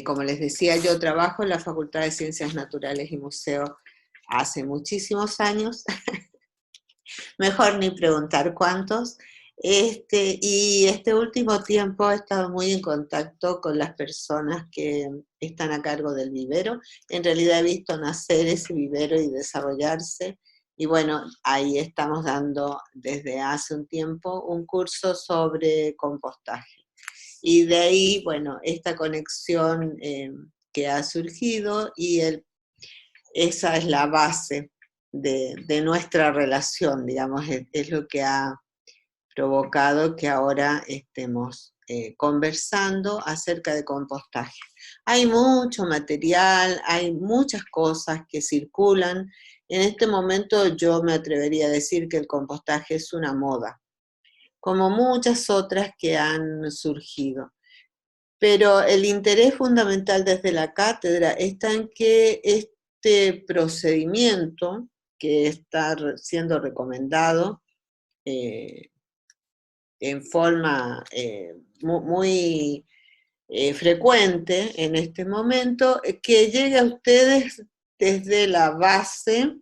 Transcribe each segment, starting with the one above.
Como les decía, yo trabajo en la Facultad de Ciencias Naturales y Museo hace muchísimos años, mejor ni preguntar cuántos, y este último tiempo he estado muy en contacto con las personas que están a cargo del vivero. En realidad he visto nacer ese vivero y desarrollarse, y bueno, ahí estamos dando desde hace un tiempo un curso sobre compostaje. Y de ahí, bueno, esta conexión que ha surgido esa es la base de nuestra relación, digamos, es lo que ha provocado que ahora estemos conversando acerca de compostaje. Hay mucho material, hay muchas cosas que circulan. En este momento yo me atrevería a decir que el compostaje es una moda, como muchas otras que han surgido. Pero el interés fundamental desde la cátedra está en que este procedimiento que está siendo recomendado eh, en forma muy frecuente en este momento, que llegue a ustedes desde la base,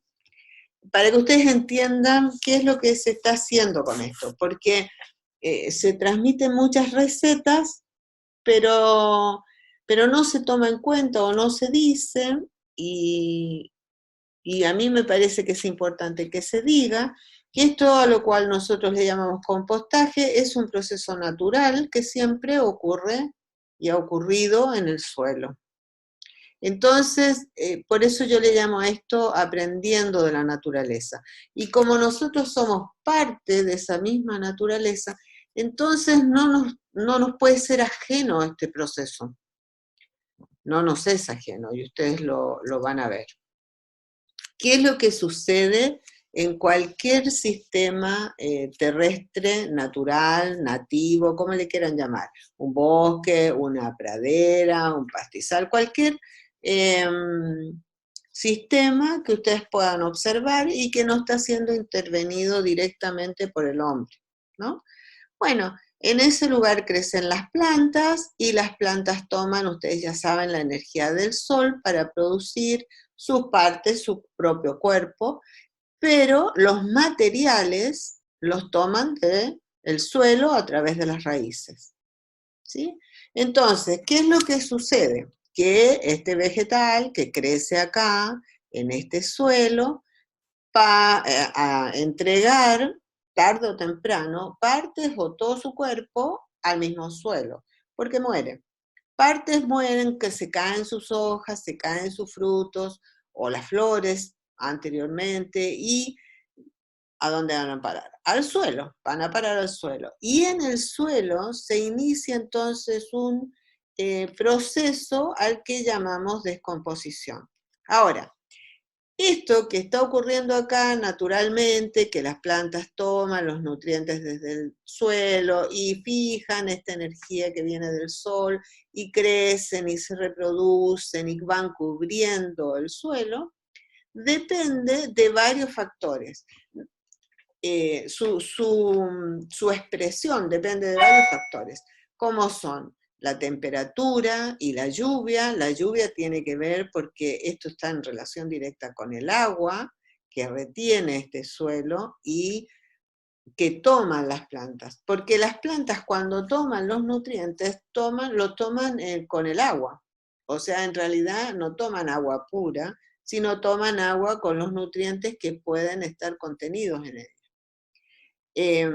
para que ustedes entiendan qué es lo que se está haciendo con esto, porque se transmiten muchas recetas pero, pero no se toma en cuenta o no se dice, y, y a mí me parece que es importante que se diga que esto a lo cual nosotros le llamamos compostaje es un proceso natural que siempre ocurre y ha ocurrido en el suelo. Entonces, por eso yo le llamo a esto aprendiendo de la naturaleza. Y como nosotros somos parte de esa misma naturaleza, entonces no nos puede ser ajeno a este proceso. No nos es ajeno y ustedes lo van a ver. ¿Qué es lo que sucede en cualquier sistema terrestre, natural, nativo, como le quieran llamar? Un bosque, una pradera, un pastizal, cualquier eh, sistema que ustedes puedan observar y que no está siendo intervenido directamente por el hombre, ¿no? Bueno, en ese lugar crecen las plantas y las plantas toman, ustedes ya saben, la energía del sol para producir sus partes, su propio cuerpo, pero los materiales los toman del suelo a través de las raíces, ¿sí? Entonces, ¿qué es lo que sucede? Que este vegetal que crece acá, en este suelo, va a entregar tarde o temprano partes o todo su cuerpo al mismo suelo, porque muere. Partes mueren que se caen sus hojas, se caen sus frutos o las flores anteriormente y ¿a dónde van a parar? Al suelo, van a parar al suelo. Y en el suelo se inicia entonces un proceso al que llamamos descomposición. Ahora, esto que está ocurriendo acá naturalmente, que las plantas toman los nutrientes desde el suelo y fijan esta energía que viene del sol y crecen y se reproducen y van cubriendo el suelo, depende de varios factores. Su expresión depende de varios factores, como son la temperatura y la lluvia. La lluvia tiene que ver porque esto está en relación directa con el agua que retiene este suelo y que toman las plantas, porque las plantas cuando toman los nutrientes, lo toman con el agua, o sea, en realidad no toman agua pura, sino toman agua con los nutrientes que pueden estar contenidos en ella. Eh,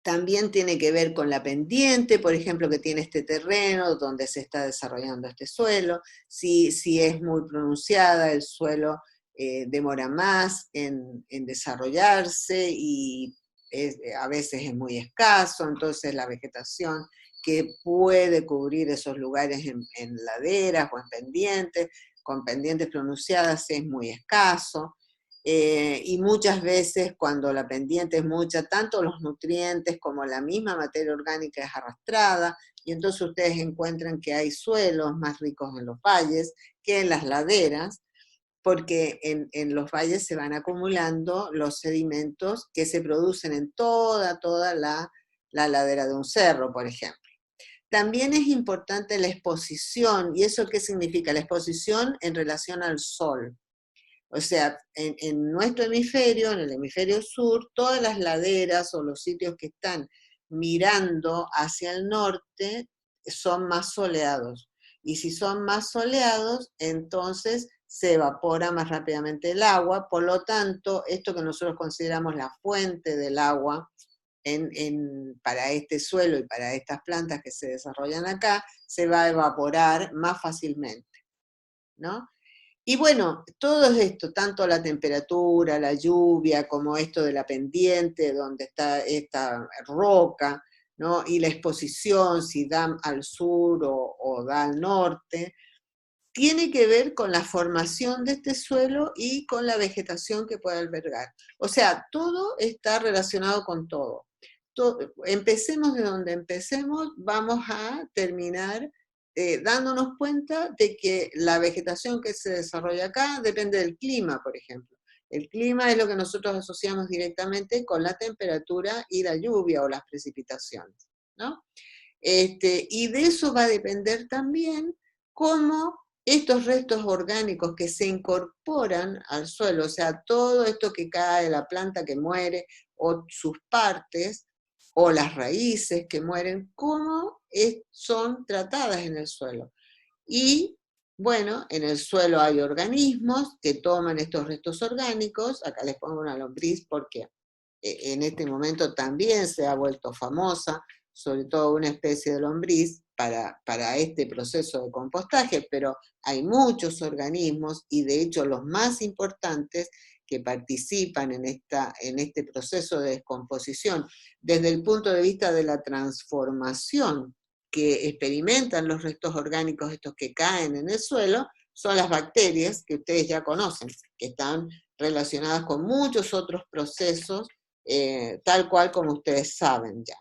También tiene que ver con la pendiente, por ejemplo, que tiene este terreno donde se está desarrollando este suelo. Si es muy pronunciada, el suelo demora más en desarrollarse y a veces es muy escaso, entonces la vegetación que puede cubrir esos lugares en laderas o en pendientes, con pendientes pronunciadas es muy escaso. Y muchas veces cuando la pendiente es mucha, tanto los nutrientes como la misma materia orgánica es arrastrada, y entonces ustedes encuentran que hay suelos más ricos en los valles que en las laderas, porque en los valles se van acumulando los sedimentos que se producen en toda la ladera de un cerro, por ejemplo. También es importante la exposición, ¿y eso qué significa? La exposición en relación al sol. O sea, en nuestro hemisferio, en el hemisferio sur, todas las laderas o los sitios que están mirando hacia el norte son más soleados. Y si son más soleados, entonces se evapora más rápidamente el agua. Por lo tanto, esto que nosotros consideramos la fuente del agua para este suelo y para estas plantas que se desarrollan acá, se va a evaporar más fácilmente, ¿no? Y bueno, todo esto, tanto la temperatura, la lluvia, como esto de la pendiente, donde está esta roca, ¿no? Y la exposición, si da al sur o da al norte, tiene que ver con la formación de este suelo y con la vegetación que puede albergar. O sea, todo está relacionado con todo. Empecemos de donde empecemos, vamos a terminar dándonos cuenta de que la vegetación que se desarrolla acá depende del clima, por ejemplo. El clima es lo que nosotros asociamos directamente con la temperatura y la lluvia o las precipitaciones, ¿no? Y de eso va a depender también cómo estos restos orgánicos que se incorporan al suelo, o sea, todo esto que cae de la planta que muere, o sus partes, o las raíces que mueren, cómo son tratadas en el suelo. Y bueno, en el suelo hay organismos que toman estos restos orgánicos, acá les pongo una lombriz porque en este momento también se ha vuelto famosa, sobre todo una especie de lombriz para este proceso de compostaje, pero hay muchos organismos y de hecho los más importantes que participan en este proceso de descomposición desde el punto de vista de la transformación que experimentan los restos orgánicos estos que caen en el suelo, son las bacterias que ustedes ya conocen, que están relacionadas con muchos otros procesos, tal cual como ustedes saben ya,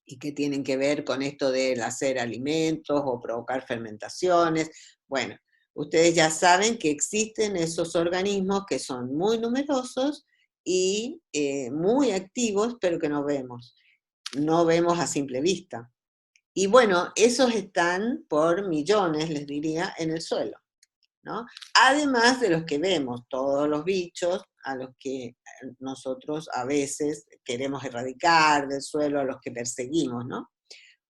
y que tienen que ver con esto del hacer alimentos o provocar fermentaciones. Bueno, ustedes ya saben que existen esos organismos que son muy numerosos y muy activos, pero que no vemos a simple vista. Y bueno, esos están por millones, les diría, en el suelo, ¿no? Además de los que vemos, todos los bichos a los que nosotros a veces queremos erradicar del suelo, a los que perseguimos, ¿no?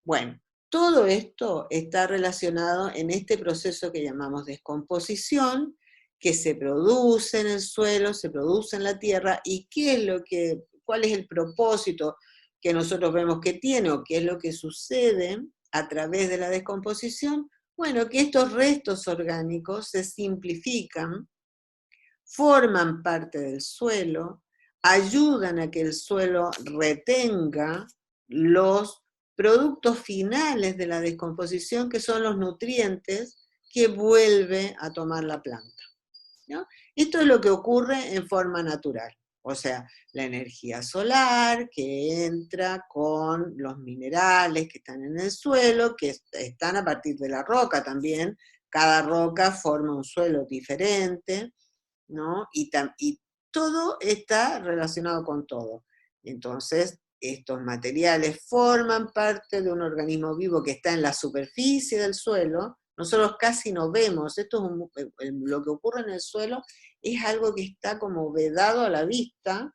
Bueno, todo esto está relacionado en este proceso que llamamos descomposición, que se produce en el suelo, se produce en la tierra, y cuál es el propósito que nosotros vemos que tiene, o qué es lo que sucede a través de la descomposición. Bueno, que estos restos orgánicos se simplifican, forman parte del suelo, ayudan a que el suelo retenga los productos finales de la descomposición, que son los nutrientes que vuelve a tomar la planta, ¿no? Esto es lo que ocurre en forma natural. O sea, la energía solar que entra con los minerales que están en el suelo, que están a partir de la roca también. Cada roca forma un suelo diferente, ¿no? Y todo está relacionado con todo. Entonces, estos materiales forman parte de un organismo vivo que está en la superficie del suelo. Nosotros casi no vemos, lo que ocurre en el suelo es algo que está como vedado a la vista,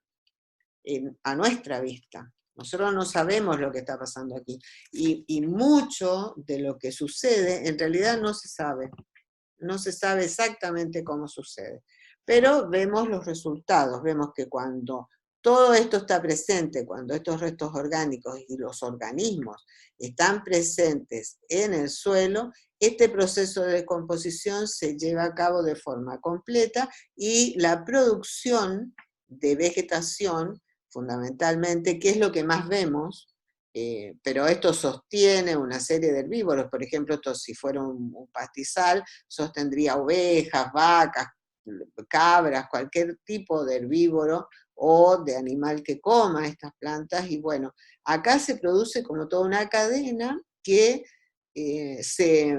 a nuestra vista. Nosotros no sabemos lo que está pasando aquí. Y mucho de lo que sucede en realidad no se sabe. No se sabe exactamente cómo sucede. Pero vemos los resultados, vemos que cuando todo esto está presente, cuando estos restos orgánicos y los organismos están presentes en el suelo, este proceso de descomposición se lleva a cabo de forma completa y la producción de vegetación, fundamentalmente, que es lo que más vemos, pero esto sostiene una serie de herbívoros. Por ejemplo, esto si fuera un pastizal, sostendría ovejas, vacas, cabras, cualquier tipo de herbívoro o de animal que coma estas plantas. Y bueno, acá se produce como toda una cadena que se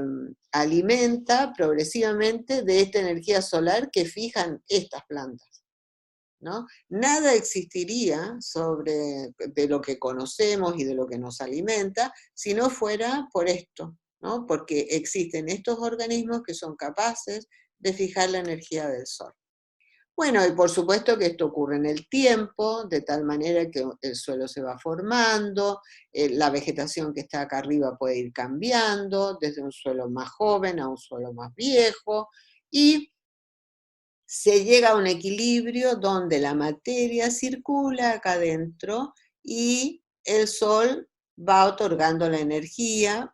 alimenta progresivamente de esta energía solar que fijan estas plantas, ¿no? Nada existiría de lo que conocemos y de lo que nos alimenta si no fuera por esto, ¿no? Porque existen estos organismos que son capaces de fijar la energía del sol. Bueno, y por supuesto que esto ocurre en el tiempo, de tal manera que el suelo se va formando, la vegetación que está acá arriba puede ir cambiando, desde un suelo más joven a un suelo más viejo, y se llega a un equilibrio donde la materia circula acá adentro y el sol va otorgando la energía,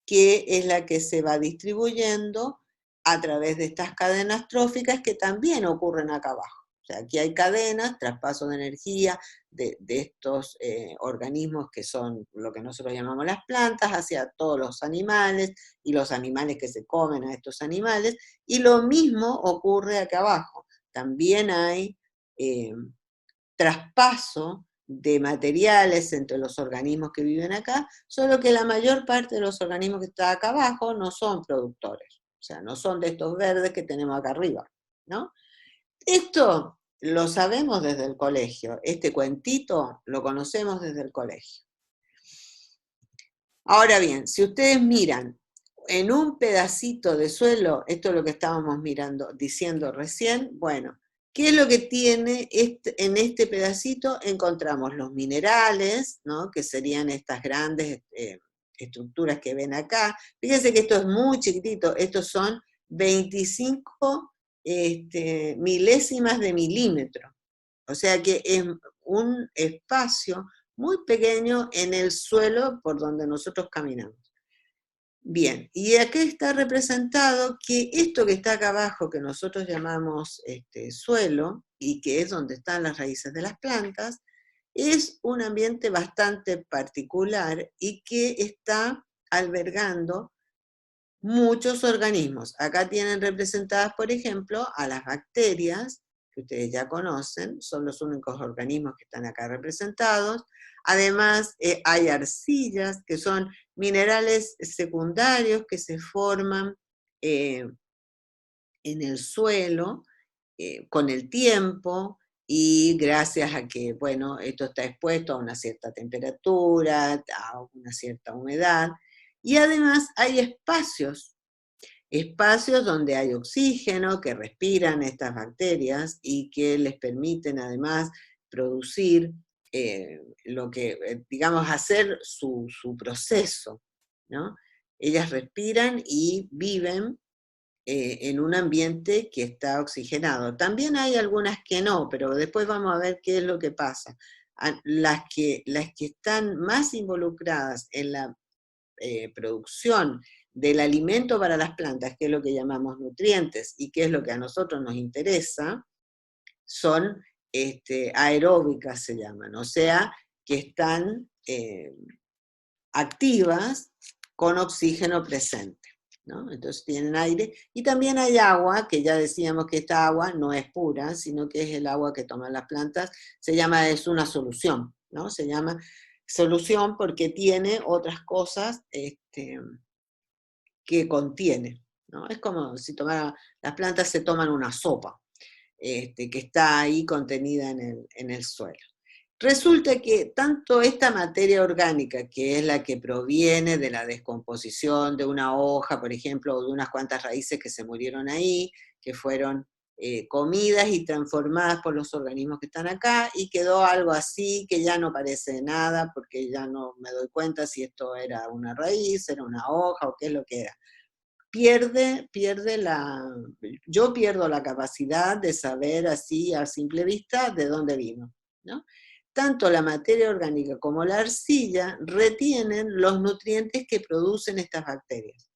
que es la que se va distribuyendo a través de estas cadenas tróficas que también ocurren acá abajo. O sea, aquí hay cadenas, traspaso de energía de estos organismos que son lo que nosotros llamamos las plantas hacia todos los animales y los animales que se comen a estos animales, y lo mismo ocurre acá abajo. También hay eh, traspaso de materiales entre los organismos que viven acá, solo que la mayor parte de los organismos que están acá abajo no son productores, o sea, no son de estos verdes que tenemos acá arriba, ¿no? Esto lo sabemos desde el colegio, este cuentito lo conocemos desde el colegio. Ahora bien, si ustedes miran en un pedacito de suelo, esto es lo que estábamos diciendo recién, bueno, ¿qué es lo que tiene en este pedacito? Encontramos los minerales, ¿no? Que serían estas grandes estructuras que ven acá. Fíjense que esto es muy chiquitito, estos son 25 milésimas de milímetro. O sea que es un espacio muy pequeño en el suelo por donde nosotros caminamos. Bien, y aquí está representado que esto que está acá abajo, que nosotros llamamos suelo, y que es donde están las raíces de las plantas, es un ambiente bastante particular y que está albergando muchos organismos. Acá tienen representadas, por ejemplo, a las bacterias, que ustedes ya conocen, son los únicos organismos que están acá representados. Además, hay arcillas, que son minerales secundarios que se forman en el suelo con el tiempo y gracias a que, bueno, esto está expuesto a una cierta temperatura, a una cierta humedad. Y además hay espacios donde hay oxígeno que respiran estas bacterias y que les permiten además producir lo que, digamos, hacer su proceso, ¿no? Ellas respiran y viven en un ambiente que está oxigenado. También hay algunas que no, pero después vamos a ver qué es lo que pasa. Las que están más involucradas en la producción del alimento para las plantas, que es lo que llamamos nutrientes y que es lo que a nosotros nos interesa, son aeróbicas, se llaman, o sea, que están activas con oxígeno presente, ¿no? Entonces tienen aire, y también hay agua, que ya decíamos que esta agua no es pura, sino que es el agua que toman las plantas, es una solución, ¿no? Se llama solución porque tiene otras cosas que contiene, ¿no? Es como si las plantas se toman una sopa, que está ahí contenida en el suelo. Resulta que tanto esta materia orgánica, que es la que proviene de la descomposición de una hoja, por ejemplo, o de unas cuantas raíces que se murieron ahí, que fueron comidas y transformadas por los organismos que están acá, y quedó algo así que ya no parece nada, porque ya no me doy cuenta si esto era una raíz, era una hoja o qué es lo que era. Yo pierdo la capacidad de saber así a simple vista de dónde vino, ¿no? Tanto la materia orgánica como la arcilla retienen los nutrientes que producen estas bacterias.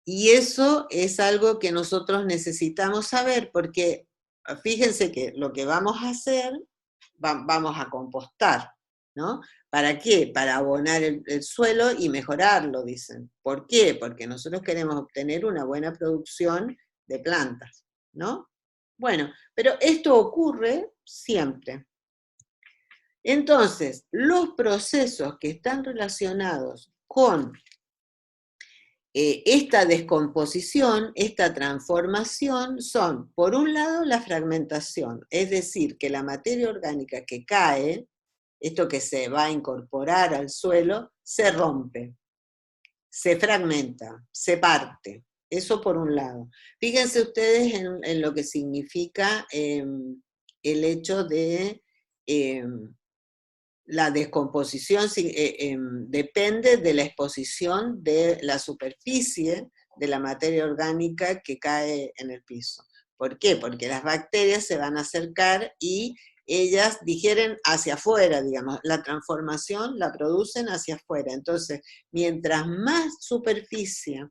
Y eso es algo que nosotros necesitamos saber porque fíjense que lo que vamos a hacer, vamos a compostar, ¿no? ¿Para qué? Para abonar el suelo y mejorarlo, dicen. ¿Por qué? Porque nosotros queremos obtener una buena producción de plantas, ¿no? Bueno, pero esto ocurre siempre. Entonces, los procesos que están relacionados con esta descomposición, esta transformación son, por un lado, la fragmentación, es decir, que la materia orgánica que cae, esto que se va a incorporar al suelo, se rompe, se fragmenta, se parte. Eso por un lado. Fíjense ustedes en lo que significa el hecho de la descomposición depende de la exposición de la superficie de la materia orgánica que cae en el piso. ¿Por qué? Porque las bacterias se van a acercar y ellas digieren hacia afuera, digamos, la transformación la producen hacia afuera. Entonces, mientras más superficie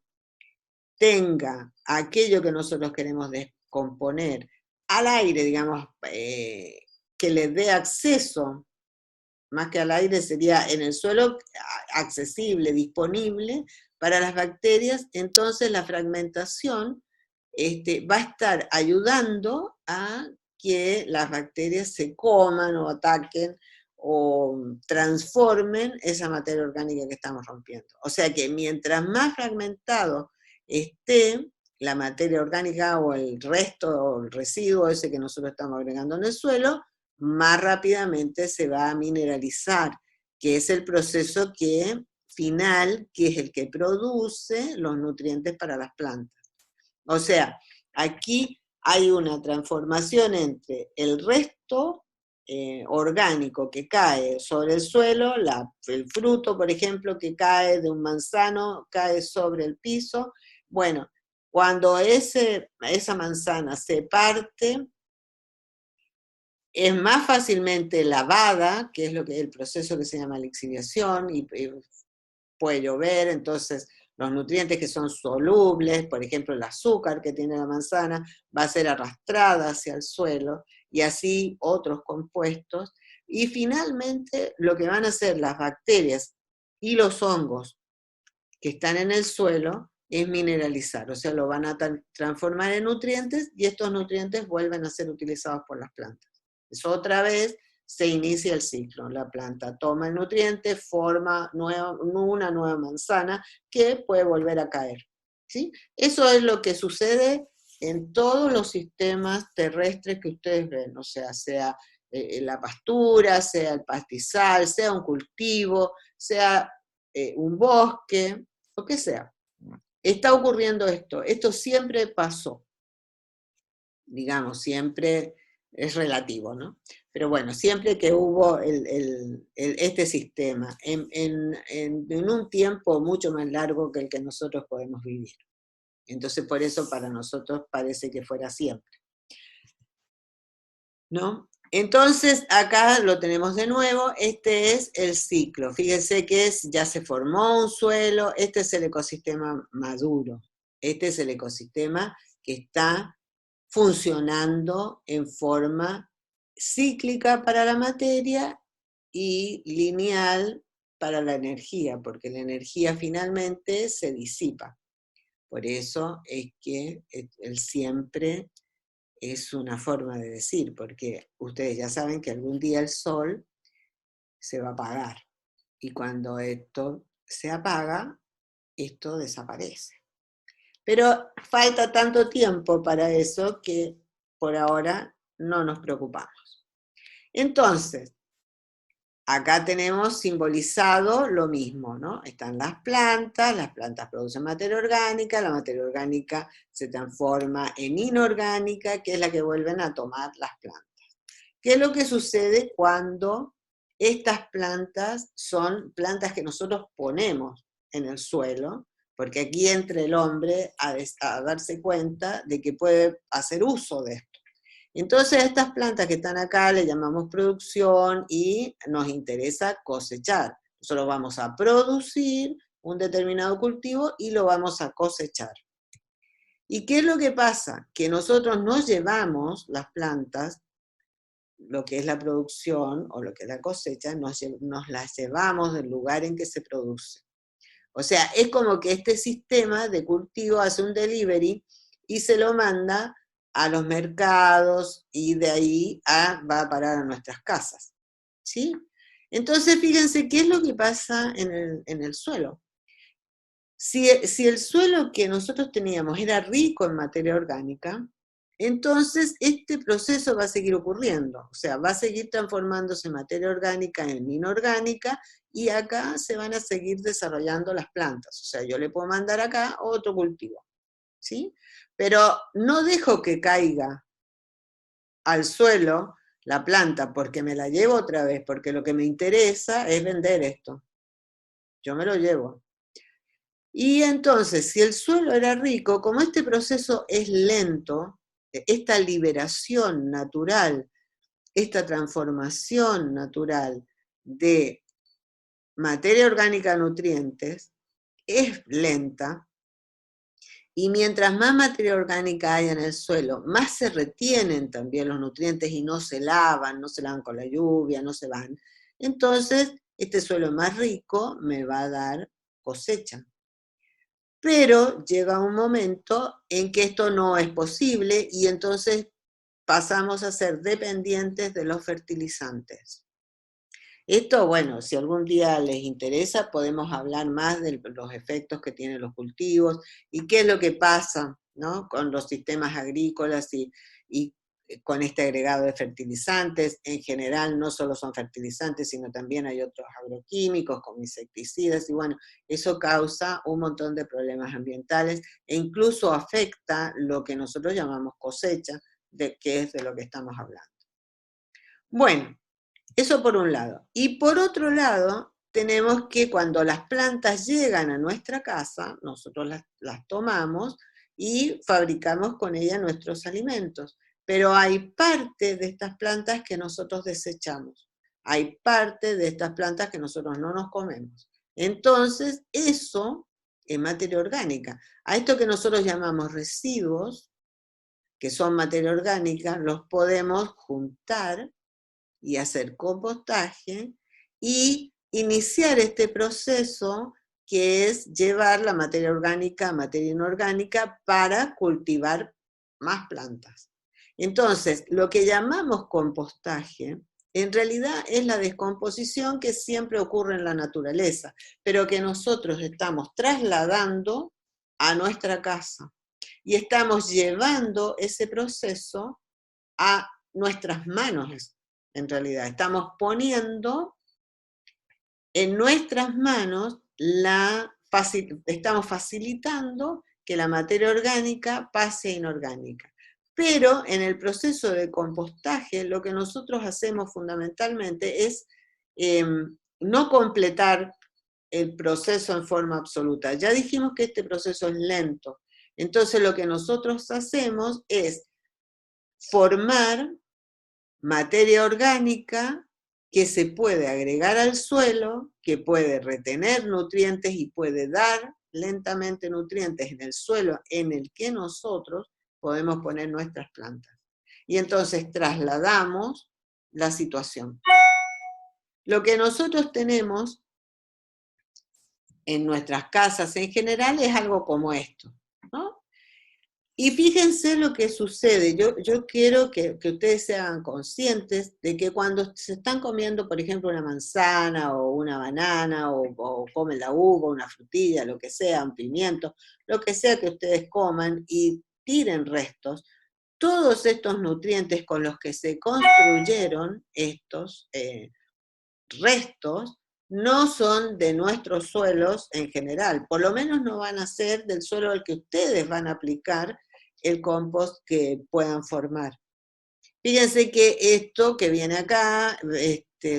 tenga aquello que nosotros queremos descomponer al aire, digamos, que les dé acceso, más que al aire sería en el suelo, accesible, disponible para las bacterias, entonces la fragmentación va a estar ayudando a que las bacterias se coman o ataquen o transformen esa materia orgánica que estamos rompiendo. O sea que mientras más fragmentado esté la materia orgánica o el resto o el residuo ese que nosotros estamos agregando en el suelo, más rápidamente se va a mineralizar, que es el proceso final, que es el que produce los nutrientes para las plantas. O sea, aquí hay una transformación entre el resto orgánico que cae sobre el suelo, el fruto, por ejemplo, que cae de un manzano, cae sobre el piso. Bueno, cuando esa manzana se parte, es más fácilmente lavada, que es el proceso que se llama lixiviación, y puede llover, entonces los nutrientes que son solubles, por ejemplo el azúcar que tiene la manzana, va a ser arrastrada hacia el suelo, y así otros compuestos, y finalmente lo que van a hacer las bacterias y los hongos que están en el suelo es mineralizar, o sea, lo van a transformar en nutrientes, y estos nutrientes vuelven a ser utilizados por las plantas. Eso otra vez se inicia el ciclo. La planta toma el nutriente, forma una nueva manzana que puede volver a caer. ¿Sí? Eso es lo que sucede en todos los sistemas terrestres que ustedes ven, o sea la pastura, sea el pastizal, sea un cultivo, sea un bosque, lo que sea. Está ocurriendo esto siempre pasó, digamos, siempre es relativo, ¿no? Pero bueno, siempre que hubo este sistema, en un tiempo mucho más largo que el que nosotros podemos vivir. Entonces, por eso para nosotros parece que fuera siempre, ¿no? Entonces, acá lo tenemos de nuevo, este es el ciclo. Fíjense que ya se formó un suelo, este es el ecosistema maduro, este es el ecosistema que está funcionando en forma cíclica para la materia y lineal para la energía, porque la energía finalmente se disipa. Por eso es que el siempre es una forma de decir, porque ustedes ya saben que algún día el sol se va a apagar, y cuando esto se apaga, esto desaparece. Pero falta tanto tiempo para eso que por ahora no nos preocupamos. Entonces, acá tenemos simbolizado lo mismo, ¿no? Están las plantas producen materia orgánica, la materia orgánica se transforma en inorgánica, que es la que vuelven a tomar las plantas. ¿Qué es lo que sucede cuando estas plantas son plantas que nosotros ponemos en el suelo? Porque aquí entra el hombre a darse cuenta de que puede hacer uso de esto. Entonces, a estas plantas que están acá le llamamos producción y nos interesa cosechar. Nosotros vamos a producir un determinado cultivo y lo vamos a cosechar. ¿Y qué es lo que pasa? Que nosotros nos llevamos las plantas, lo que es la producción o lo que es la cosecha, nos las llevamos del lugar en que se produce. O sea, es como que este sistema de cultivo hace un delivery y se lo manda a los mercados, y de ahí va a parar a nuestras casas. ¿Sí? Entonces, fíjense qué es lo que pasa en el suelo. Si el suelo que nosotros teníamos era rico en materia orgánica, entonces este proceso va a seguir ocurriendo, o sea, va a seguir transformándose materia orgánica en inorgánica y acá se van a seguir desarrollando las plantas. O sea, yo le puedo mandar acá otro cultivo, ¿sí? Pero no dejo que caiga al suelo la planta porque me la llevo otra vez, porque lo que me interesa es vender esto. Yo me lo llevo. Y entonces, si el suelo era rico, como este proceso es lento, esta liberación natural, esta transformación natural de materia orgánica a nutrientes, es lenta, y mientras más materia orgánica hay en el suelo, más se retienen también los nutrientes y no se lavan con la lluvia, no se van. Entonces, este suelo más rico me va a dar cosecha. Pero llega un momento en que esto no es posible y entonces pasamos a ser dependientes de los fertilizantes. Esto, bueno, si algún día les interesa, podemos hablar más de los efectos que tienen los cultivos y qué es lo que pasa, ¿no?, con los sistemas agrícolas y con este agregado de fertilizantes. En general no solo son fertilizantes, sino también hay otros agroquímicos como insecticidas y bueno, eso causa un montón de problemas ambientales e incluso afecta lo que nosotros llamamos cosecha, que es de lo que estamos hablando. Bueno, eso por un lado. Y por otro lado, tenemos que cuando las plantas llegan a nuestra casa, nosotros las tomamos y fabricamos con ellas nuestros alimentos. Pero hay parte de estas plantas que nosotros desechamos. Hay parte de estas plantas que nosotros no nos comemos. Entonces, eso es materia orgánica. A esto que nosotros llamamos residuos, que son materia orgánica, los podemos juntar y hacer compostaje y iniciar este proceso que es llevar la materia orgánica a materia inorgánica para cultivar más plantas. Entonces, lo que llamamos compostaje, en realidad es la descomposición que siempre ocurre en la naturaleza, pero que nosotros estamos trasladando a nuestra casa y estamos llevando ese proceso a nuestras manos. En realidad, estamos poniendo en nuestras manos estamos facilitando que la materia orgánica pase a inorgánica. Pero en el proceso de compostaje, lo que nosotros hacemos fundamentalmente es no completar el proceso en forma absoluta. Ya dijimos que este proceso es lento. Entonces lo que nosotros hacemos es formar materia orgánica que se puede agregar al suelo, que puede retener nutrientes y puede dar lentamente nutrientes en el suelo en el que nosotros podemos poner nuestras plantas. Y entonces trasladamos la situación. Lo que nosotros tenemos en nuestras casas en general es algo como esto, ¿no? Y fíjense lo que sucede. Yo quiero que ustedes sean conscientes de que cuando se están comiendo, por ejemplo, una manzana o una banana o comen la uva, una frutilla, lo que sea, un pimiento, lo que sea que ustedes coman y tiren restos, todos estos nutrientes con los que se construyeron estos restos no son de nuestros suelos en general, por lo menos no van a ser del suelo al que ustedes van a aplicar el compost que puedan formar. Fíjense que esto que viene acá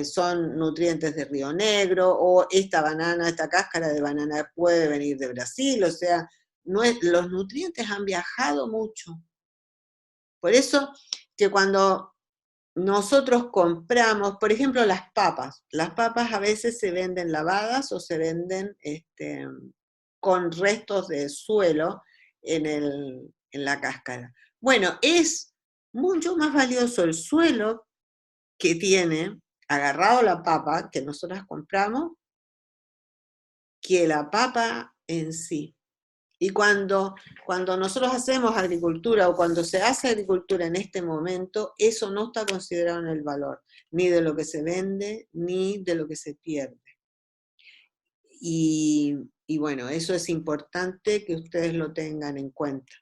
son nutrientes de Río Negro, o esta banana, esta cáscara de banana puede venir de Brasil, o sea, los nutrientes han viajado mucho. Por eso que cuando nosotros compramos, por ejemplo, las papas a veces se venden lavadas o se venden con restos de suelo en la cáscara. Bueno, es mucho más valioso el suelo que tiene agarrado la papa que nosotros compramos que la papa en sí. Y cuando nosotros hacemos agricultura o cuando se hace agricultura en este momento, eso no está considerado en el valor, ni de lo que se vende, ni de lo que se pierde. Y Y bueno, eso es importante que ustedes lo tengan en cuenta.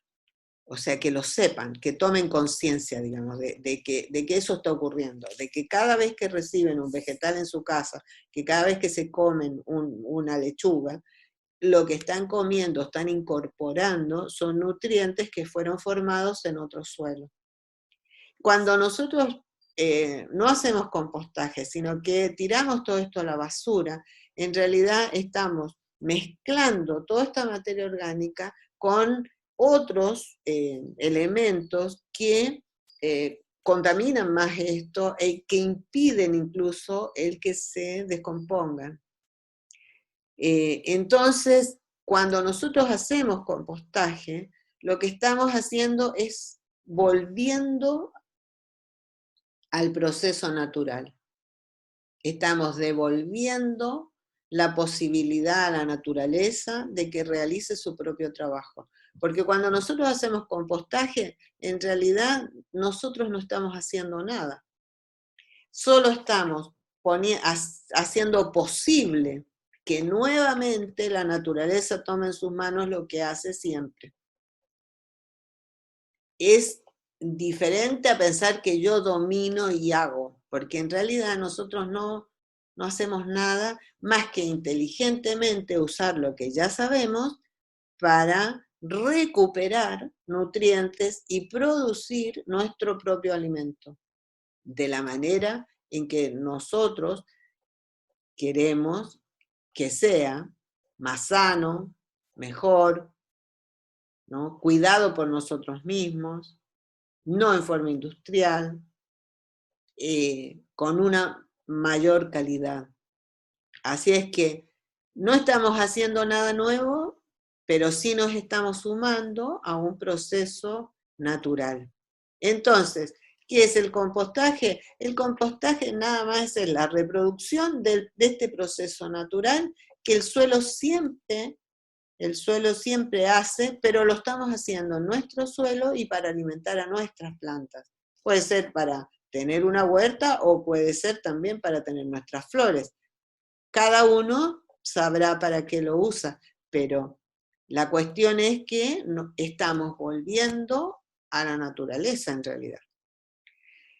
O sea, que lo sepan, que tomen conciencia, digamos, de que eso está ocurriendo, de que cada vez que reciben un vegetal en su casa, que cada vez que se comen una lechuga, lo que están comiendo, están incorporando, son nutrientes que fueron formados en otro suelo. Cuando nosotros no hacemos compostaje, sino que tiramos todo esto a la basura, en realidad estamos mezclando toda esta materia orgánica con otros elementos que contaminan más esto y que impiden incluso el que se descompongan. Entonces, cuando nosotros hacemos compostaje, lo que estamos haciendo es volviendo al proceso natural. Estamos devolviendo la posibilidad a la naturaleza de que realice su propio trabajo. Porque cuando nosotros hacemos compostaje, en realidad nosotros no estamos haciendo nada. Solo estamos haciendo posible que nuevamente la naturaleza tome en sus manos lo que hace siempre. Es diferente a pensar que yo domino y hago, porque en realidad nosotros no hacemos nada más que inteligentemente usar lo que ya sabemos para recuperar nutrientes y producir nuestro propio alimento, de la manera en que nosotros queremos que sea más sano, mejor, ¿no? Cuidado por nosotros mismos, no en forma industrial, con una mayor calidad. Así es que no estamos haciendo nada nuevo, pero sí nos estamos sumando a un proceso natural. Entonces, ¿qué es el compostaje? El compostaje nada más es la reproducción de este proceso natural que el suelo siempre hace, pero lo estamos haciendo en nuestro suelo y para alimentar a nuestras plantas. Puede ser para tener una huerta o puede ser también para tener nuestras flores. Cada uno sabrá para qué lo usa, pero la cuestión es que estamos volviendo a la naturaleza en realidad.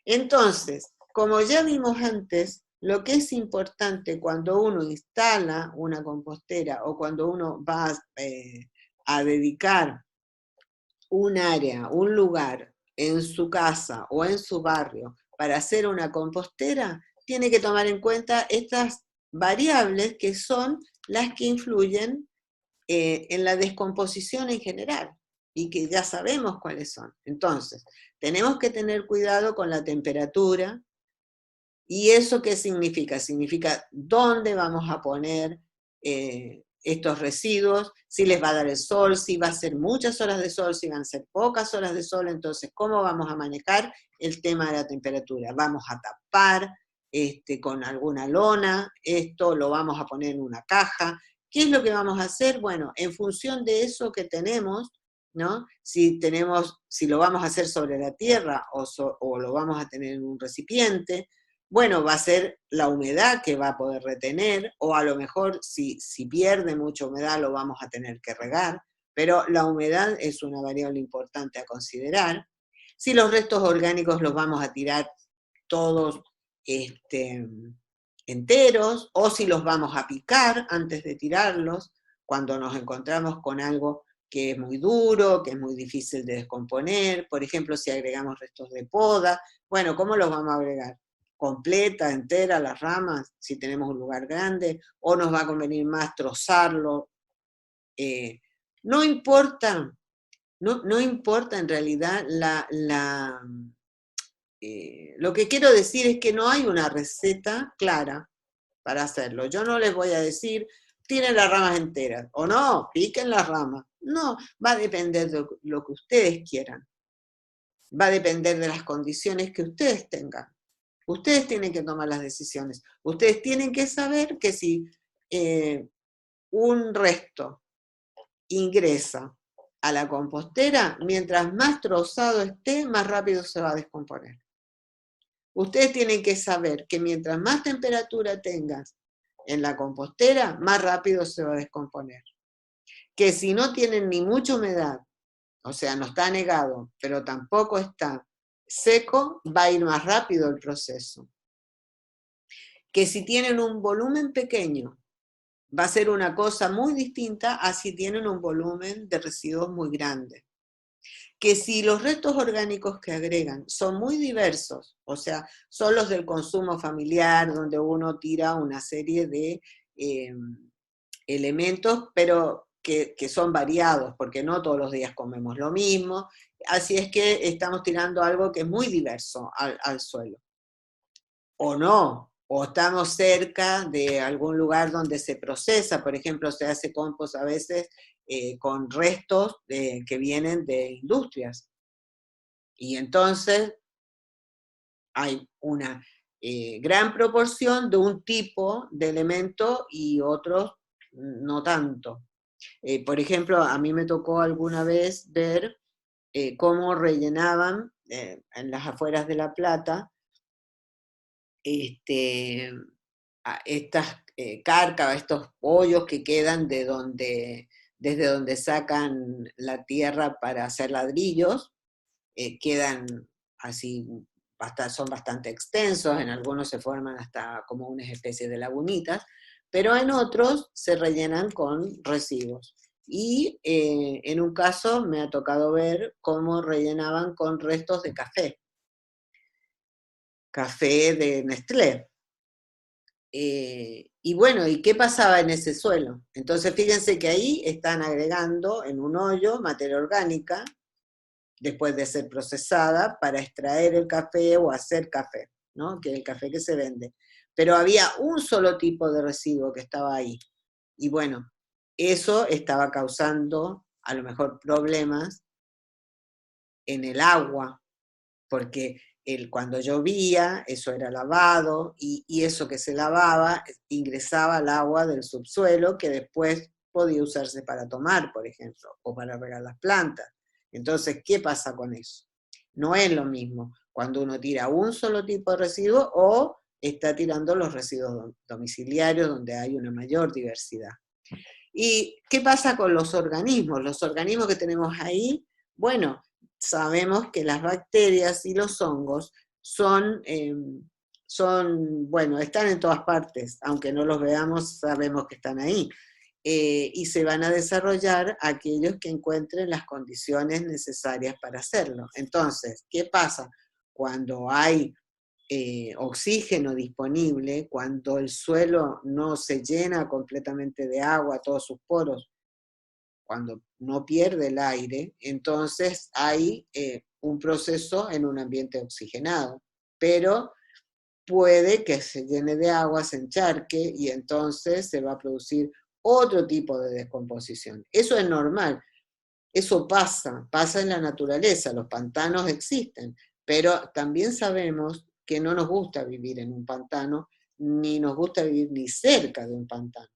Entonces, como ya vimos antes, lo que es importante cuando uno instala una compostera o cuando uno va a dedicar un área, un lugar en su casa o en su barrio para hacer una compostera, tiene que tomar en cuenta estas variables que son las que influyen en la descomposición en general y que ya sabemos cuáles son. Entonces, tenemos que tener cuidado con la temperatura. ¿Y eso qué significa? Significa dónde vamos a poner estos residuos, si les va a dar el sol, si va a ser muchas horas de sol, si van a ser pocas horas de sol, entonces cómo vamos a manejar el tema de la temperatura. Vamos a tapar con alguna lona, esto lo vamos a poner en una caja. ¿Qué es lo que vamos a hacer? Bueno, en función de eso que tenemos, ¿no? Si lo vamos a hacer sobre la tierra o lo vamos a tener en un recipiente, bueno, va a ser la humedad que va a poder retener, o a lo mejor si pierde mucha humedad lo vamos a tener que regar, pero la humedad es una variable importante a considerar. Si los restos orgánicos los vamos a tirar todos enteros, o si los vamos a picar antes de tirarlos, cuando nos encontramos con algo que es muy duro, que es muy difícil de descomponer, por ejemplo, si agregamos restos de poda, bueno, ¿cómo los vamos a agregar? Completa, entera, las ramas, si tenemos un lugar grande, o nos va a convenir más trozarlo. No importa, no importa en realidad lo que quiero decir es que no hay una receta clara para hacerlo. Yo no les voy a decir, tiren las ramas enteras, o no, piquen las ramas. No, va a depender de lo que ustedes quieran. Va a depender de las condiciones que ustedes tengan. Ustedes tienen que tomar las decisiones. Ustedes tienen que saber que si un resto ingresa a la compostera, mientras más trozado esté, más rápido se va a descomponer. Ustedes tienen que saber que mientras más temperatura tengas en la compostera, más rápido se va a descomponer. que si no tienen ni mucha humedad, o sea, no está anegado, pero tampoco está seco, va a ir más rápido el proceso. Que si tienen un volumen pequeño, va a ser una cosa muy distinta a si tienen un volumen de residuos muy grande. Que si los restos orgánicos que agregan son muy diversos, o sea, son los del consumo familiar, donde uno tira una serie de elementos, pero que son variados, porque no todos los días comemos lo mismo, así es que estamos tirando algo que es muy diverso al suelo. O no, o estamos cerca de algún lugar donde se procesa, por ejemplo, se hace compost a veces con restos que vienen de industrias. Y entonces hay una gran proporción de un tipo de elemento y otros no tanto. Por ejemplo, a mí me tocó alguna vez ver cómo rellenaban en las afueras de La Plata estas cárcavas, estos hoyos que quedan desde donde sacan la tierra para hacer ladrillos, quedan así, son bastante extensos, en algunos se forman hasta como unas especies de lagunitas, pero en otros se rellenan con residuos. Y en un caso me ha tocado ver cómo rellenaban con restos de café de Nestlé. Y bueno, ¿y qué pasaba en ese suelo? Entonces fíjense que ahí están agregando en un hoyo materia orgánica, después de ser procesada, para extraer el café o hacer café, ¿no? Que es el café que se vende. Pero había un solo tipo de residuo que estaba ahí. Y bueno, eso estaba causando a lo mejor problemas en el agua, porque cuando llovía, eso era lavado, y eso que se lavaba ingresaba al agua del subsuelo, que después podía usarse para tomar, por ejemplo, o para regar las plantas. Entonces, ¿qué pasa con eso? No es lo mismo cuando uno tira un solo tipo de residuo o está tirando los residuos domiciliarios donde hay una mayor diversidad. ¿Y qué pasa con los organismos? Los organismos que tenemos ahí, bueno, sabemos que las bacterias y los hongos bueno, están en todas partes, aunque no los veamos, sabemos que están ahí. Y se van a desarrollar aquellos que encuentren las condiciones necesarias para hacerlo. Entonces, ¿qué pasa? Cuando hay oxígeno disponible, cuando el suelo no se llena completamente de agua, todos sus poros, cuando no pierde el aire, entonces hay un proceso en un ambiente oxigenado, pero puede que se llene de agua, se encharque y entonces se va a producir otro tipo de descomposición. Eso es normal, eso pasa en la naturaleza, los pantanos existen, pero también sabemos que no nos gusta vivir en un pantano, ni nos gusta vivir ni cerca de un pantano,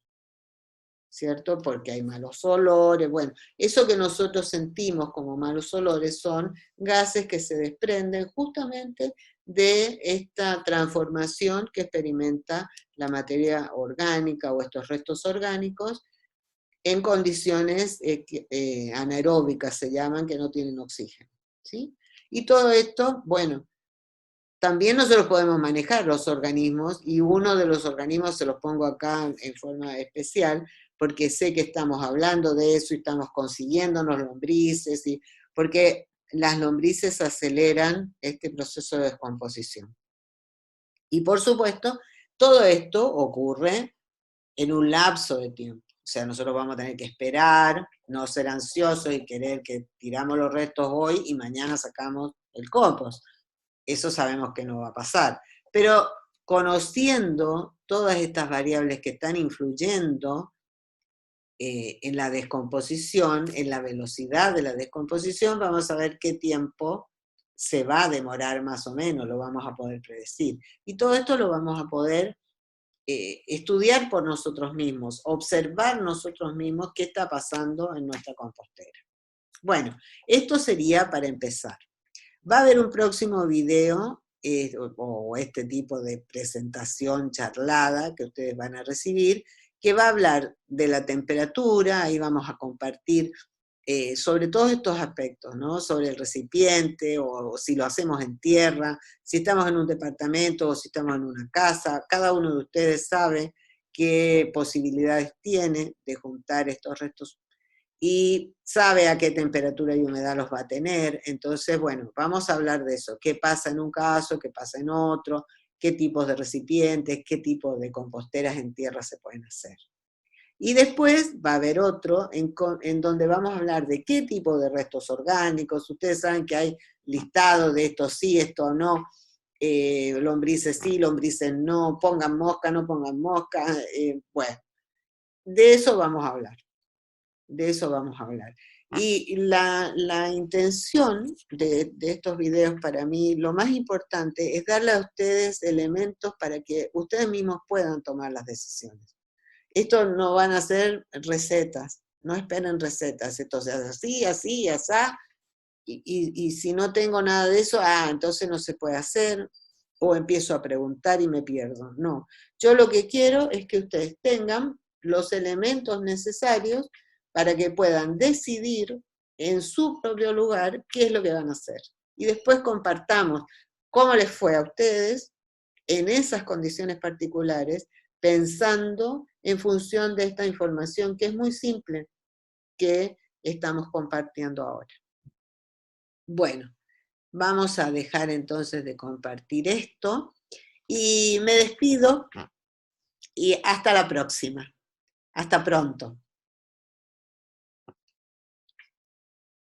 ¿cierto? Porque hay malos olores, bueno, eso que nosotros sentimos como malos olores son gases que se desprenden justamente de esta transformación que experimenta la materia orgánica o estos restos orgánicos en condiciones anaeróbicas, se llaman, que no tienen oxígeno, ¿sí? Y todo esto, bueno, también nosotros podemos manejar los organismos, y uno de los organismos se los pongo acá en forma especial, porque sé que estamos hablando de eso y estamos consiguiéndonos lombrices, porque las lombrices aceleran este proceso de descomposición. Y por supuesto, todo esto ocurre en un lapso de tiempo. O sea, nosotros vamos a tener que esperar, no ser ansiosos y querer que tiramos los restos hoy y mañana sacamos el compost. Eso sabemos que no va a pasar. Pero conociendo todas estas variables que están influyendo en la descomposición, en la velocidad de la descomposición, vamos a ver qué tiempo se va a demorar más o menos, lo vamos a poder predecir. Y todo esto lo vamos a poder estudiar por nosotros mismos, observar nosotros mismos qué está pasando en nuestra compostera. Bueno, esto sería para empezar. Va a haber un próximo video o este tipo de presentación charlada que ustedes van a recibir, que va a hablar de la temperatura, ahí vamos a compartir sobre todos estos aspectos, ¿no? Sobre el recipiente, o si lo hacemos en tierra, si estamos en un departamento o si estamos en una casa, cada uno de ustedes sabe qué posibilidades tiene de juntar estos restos y sabe a qué temperatura y humedad los va a tener. Entonces, bueno, vamos a hablar de eso, qué pasa en un caso, qué pasa en otro, qué tipos de recipientes, qué tipo de composteras en tierra se pueden hacer. Y después va a haber otro en donde vamos a hablar de qué tipo de restos orgánicos. Ustedes saben que hay listado de esto sí, esto no, lombrices sí, lombrices no, pongan mosca, no pongan mosca, bueno, de eso vamos a hablar, de eso vamos a hablar. Y la intención de estos videos para mí, lo más importante es darle a ustedes elementos para que ustedes mismos puedan tomar las decisiones. Esto no van a ser recetas, no esperen recetas, esto se hace así, así, así, y si no tengo nada de eso, entonces no se puede hacer, o empiezo a preguntar y me pierdo. No, yo lo que quiero es que ustedes tengan los elementos necesarios para que puedan decidir en su propio lugar qué es lo que van a hacer. Y después compartamos cómo les fue a ustedes en esas condiciones particulares, pensando en función de esta información que es muy simple, que estamos compartiendo ahora. Bueno, vamos a dejar entonces de compartir esto y me despido y hasta la próxima. Hasta pronto.